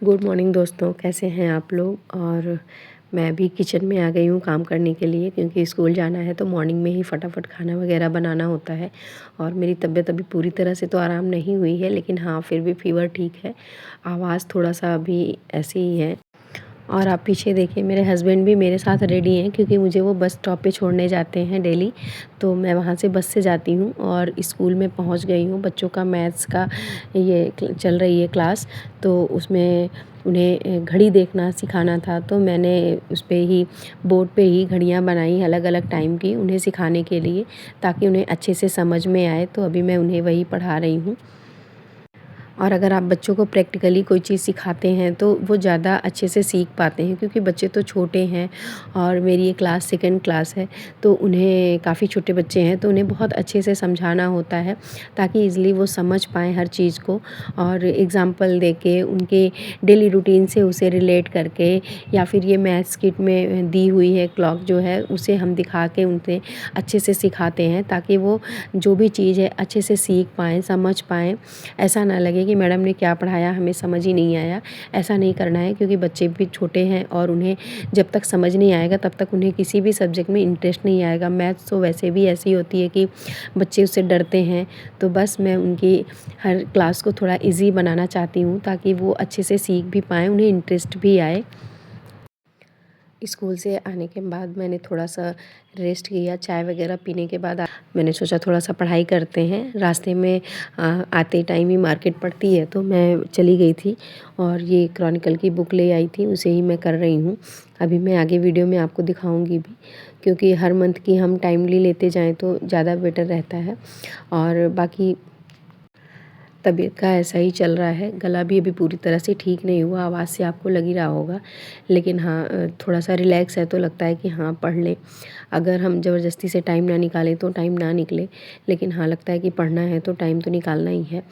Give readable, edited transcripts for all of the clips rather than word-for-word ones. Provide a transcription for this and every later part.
Good morning दोस्तों, कैसे हैं आप लोग। और मैं अभी किचन में आ गई हूँ काम करने के लिए, क्योंकि स्कूल जाना है तो मॉर्निंग में ही फटाफट खाना वगैरह बनाना होता है। और मेरी तबीयत अभी पूरी तरह से तो आराम नहीं हुई है, लेकिन हाँ फिर भी फीवर ठीक है। आवाज़ थोड़ा सा अभी ऐसे ही है। और आप पीछे देखिए, मेरे हस्बैंड भी मेरे साथ रेडी हैं, क्योंकि मुझे वो बस स्टॉप पे छोड़ने जाते हैं डेली। तो मैं वहाँ से बस से जाती हूँ और स्कूल में पहुँच गई हूँ। बच्चों का मैथ्स का ये चल रही है क्लास, तो उसमें उन्हें घड़ी देखना सिखाना था। तो मैंने उस पे ही बोर्ड पे ही घड़ियाँ बनाई अलग अलग टाइम की उन्हें सिखाने के लिए, ताकि उन्हें अच्छे से समझ में आए। तो अभी मैं उन्हें वही पढ़ा रही हूँ। और अगर आप बच्चों को प्रैक्टिकली कोई चीज़ सिखाते हैं तो वो ज़्यादा अच्छे से सीख पाते हैं, क्योंकि बच्चे तो छोटे हैं। और मेरी ये क्लास सेकंड क्लास है, तो उन्हें काफ़ी छोटे बच्चे हैं, तो उन्हें बहुत अच्छे से समझाना होता है, ताकि ईज़िली वो समझ पाएँ हर चीज़ को। और एग्ज़ाम्पल देके उनके डेली रूटीन से उसे रिलेट करके, या फिर ये मैथ्स किट में दी हुई है क्लॉक जो है, उसे हम दिखा के उनसे अच्छे से सिखाते हैं, ताकि वो जो भी चीज़ है अच्छे से सीख पाएँ, समझ पाएँ। ऐसा ना लगे कि मैडम ने क्या पढ़ाया हमें समझ ही नहीं आया। ऐसा नहीं करना है, क्योंकि बच्चे भी छोटे हैं और उन्हें जब तक समझ नहीं आएगा तब तक उन्हें किसी भी सब्जेक्ट में इंटरेस्ट नहीं आएगा। मैथ्स तो वैसे भी ऐसी होती है कि बच्चे उससे डरते हैं। तो बस मैं उनकी हर क्लास को थोड़ा ईज़ी बनाना चाहती हूँ, ताकि वो अच्छे से सीख भी पाएँ, उन्हें इंटरेस्ट भी आए। स्कूल से आने के बाद मैंने थोड़ा-सा रेस्ट किया। चाय वग़ैरह पीने के बाद मैंने सोचा थोड़ा-सा पढ़ाई करते हैं। रास्ते में आते टाइम ही मार्केट पड़ती है, तो मैं चली गई थी और ये क्रॉनिकल की बुक ले आई थी, उसे ही मैं कर रही हूँ। अभी मैं आगे वीडियो में आपको दिखाऊँगी भी, क्योंकि हर मंथ की हम टाइमली लेते जाएँ तो ज़्यादा बेटर रहता है। और बाकी तबीयत का ऐसा ही चल रहा है। गला भी अभी पूरी तरह से ठीक नहीं हुआ, आवाज़ से आपको लग ही रहा होगा। लेकिन हाँ थोड़ा-सा रिलैक्स है, तो लगता है कि हाँ पढ़ लें। अगर हम ज़बरदस्ती से टाइम ना निकालें तो टाइम ना निकले, लेकिन हाँ लगता है कि पढ़ना है तो टाइम तो निकालना ही है।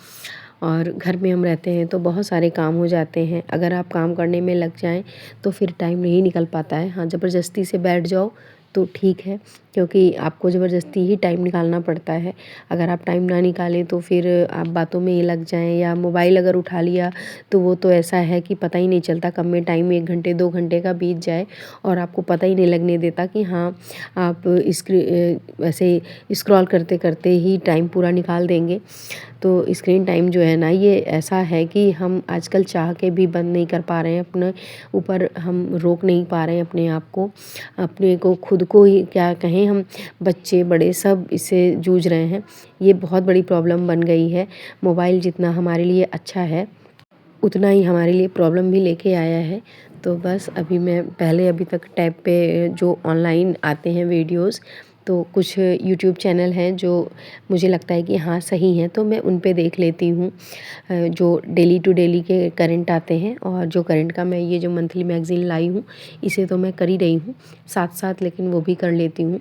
और घर में हम रहते हैं तो बहुत सारे काम हो जाते हैं। अगर आप काम करने में लग जाएँ तो फिर टाइम नहीं निकल पाता है। हाँ, ज़बरदस्ती से बैठ जाओ तो ठीक है, क्योंकि आपको ज़बरदस्ती ही टाइम निकालना पड़ता है। अगर आप टाइम ना निकालें तो फिर आप बातों में ही लग जाएँ, या मोबाइल अगर उठा लिया तो वो तो ऐसा है कि पता ही नहीं चलता कब में टाइम 1 घंटे 2 घंटे का बीत जाए, और आपको पता ही नहीं लगने देता कि हाँ आप ऐसे स्क्रॉल करते-करते ही टाइम पूरा निकाल देंगे। तो स्क्रीन टाइम जो है ना, ये ऐसा है कि हम आजकल चाह के भी बंद नहीं कर पा रहे हैं। अपने ऊपर हम रोक नहीं पा रहे हैं अपने आप को, अपने को खुद को ही क्या कहें, हम बच्चे बड़े सब इससे जूझ रहे हैं। ये बहुत बड़ी प्रॉब्लम बन गई है। मोबाइल जितना हमारे लिए अच्छा है, उतना ही हमारे लिए प्रॉब्लम भी लेके आया है। तो बस अभी मैं पहले अभी तक टैब पे जो ऑनलाइन आते हैं वीडियोज़, तो कुछ यूट्यूब चैनल हैं जो मुझे लगता है कि हाँ सही हैं, तो मैं उन पे देख लेती हूँ। जो डेली टू डेली के करंट आते हैं, और जो करंट का मैं ये जो मंथली मैगज़ीन लाई हूँ, इसे तो मैं कर ही रही हूँ साथ-साथ, लेकिन वो भी कर लेती हूँ।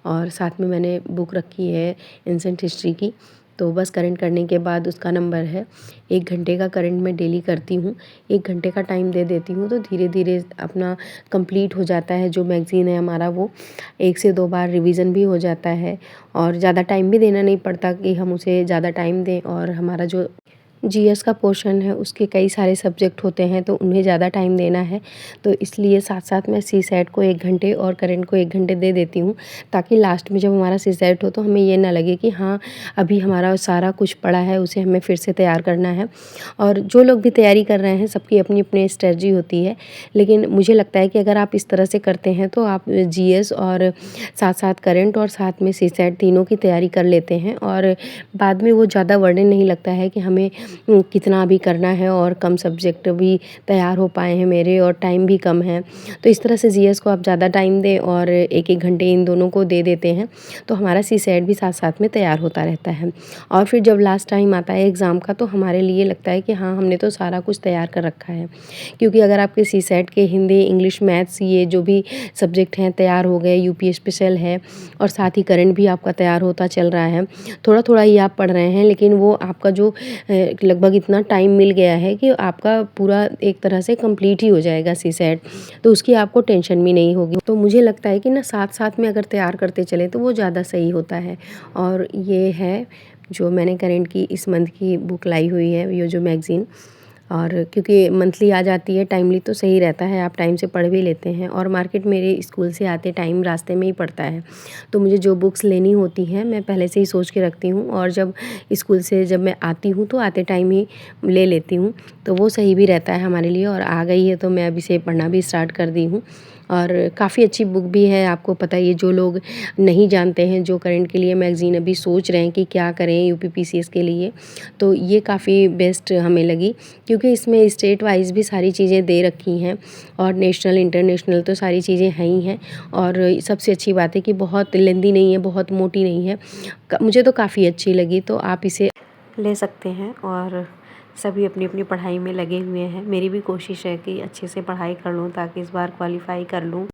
और साथ में मैंने बुक रखी है एंशिएंट हिस्ट्री की। तो बस करंट करने के बाद उसका नंबर है 1 घंटे का करंट मैं डेली करती हूँ। 1 घंटे का टाइम दे देती हूँ, तो धीरे-धीरे अपना कंप्लीट हो जाता है जो मैगज़ीन है हमारा, वो 1 से 2 बार रिवीज़न भी हो जाता है। और ज़्यादा टाइम भी देना नहीं पड़ता कि हम उसे ज़्यादा टाइम दें। और हमारा जो जीएस का पोर्शन है उसके कई सारे सब्जेक्ट होते हैं, तो उन्हें ज़्यादा टाइम देना है। तो इसलिए साथ-साथ मैं सीसैट को 1 घंटे और करंट को 1 घंटे दे देती हूँ, ताकि लास्ट में जब हमारा सीसैट हो तो हमें ये ना लगे कि हाँ अभी हमारा सारा कुछ पड़ा है, उसे हमें फिर से तैयार करना है। और जो लोग भी तैयारी कर रहे हैं, सबकी अपनी-अपनी स्ट्रैटेजी होती है। लेकिन मुझे लगता है कि अगर आप इस तरह से करते हैं तो आप जीएस और साथ-साथ करंट और साथ में सीसैट तीनों की तैयारी कर लेते हैं, और बाद में वो ज़्यादा बर्डन नहीं लगता है कि हमें कितना अभी करना है, और कम सब्जेक्ट भी तैयार हो पाए हैं मेरे, और टाइम भी कम है। तो इस तरह से जीएस को आप ज़्यादा टाइम दें और 1-1 घंटे इन दोनों को दे देते हैं, तो हमारा सीसैट भी साथ-साथ में तैयार होता रहता है। और फिर जब लास्ट टाइम आता है एग्ज़ाम का, तो हमारे लिए लगता है कि हाँ हमने तो सारा कुछ तैयार कर रखा है। क्योंकि अगर आपके सीसैट के हिंदी, इंग्लिश, मैथ्स ये जो भी सब्जेक्ट हैं तैयार हो गए, यूपी स्पेशल है, और साथ ही करंट भी आपका तैयार होता चल रहा है। थोड़ा-थोड़ा ही आप पढ़ रहे हैं, लेकिन वो आपका जो लगभग इतना टाइम मिल गया है कि आपका पूरा एक तरह से कंप्लीट ही हो जाएगा सीसैट, तो उसकी आपको टेंशन भी नहीं होगी। तो मुझे लगता है कि ना साथ-साथ में अगर तैयार करते चलें तो वो ज़्यादा सही होता है। और ये है जो मैंने करंट की इस मंथ की बुक लाई हुई है, ये जो मैगज़ीन। और क्योंकि मंथली आ जाती है टाइमली तो सही रहता है, आप टाइम से पढ़ भी लेते हैं। और मार्केट मेरे स्कूल से आते टाइम रास्ते में ही पड़ता है, तो मुझे जो बुक्स लेनी होती हैं मैं पहले से ही सोच के रखती हूँ, और जब स्कूल से जब मैं आती हूँ तो आते टाइम ही ले लेती हूँ, तो वो सही भी रहता है हमारे लिए। और आ गई है तो मैं अभी से पढ़ना भी स्टार्ट कर दी हूँ, और काफ़ी अच्छी बुक भी है। आपको पता ही है, जो लोग नहीं जानते हैं, जो करंट के लिए मैगज़ीन अभी सोच रहे हैं कि क्या करें यूपीपीसीएस के लिए, तो ये काफ़ी बेस्ट हमें लगी, क्योंकि इसमें स्टेट वाइज़ भी सारी चीज़ें दे रखी हैं, और नेशनल इंटरनेशनल तो सारी चीज़ें हैं ही हैं। और सबसे अच्छी बात है कि बहुत लेंदी नहीं है, बहुत मोटी नहीं है, मुझे तो काफ़ी अच्छी लगी, तो आप इसे ले सकते हैं। और सभी अपनी अपनी पढ़ाई में लगे हुए हैं। मेरी भी कोशिश है कि अच्छे से पढ़ाई कर लूँ ताकि इस बार क्वालीफाई कर लूँ।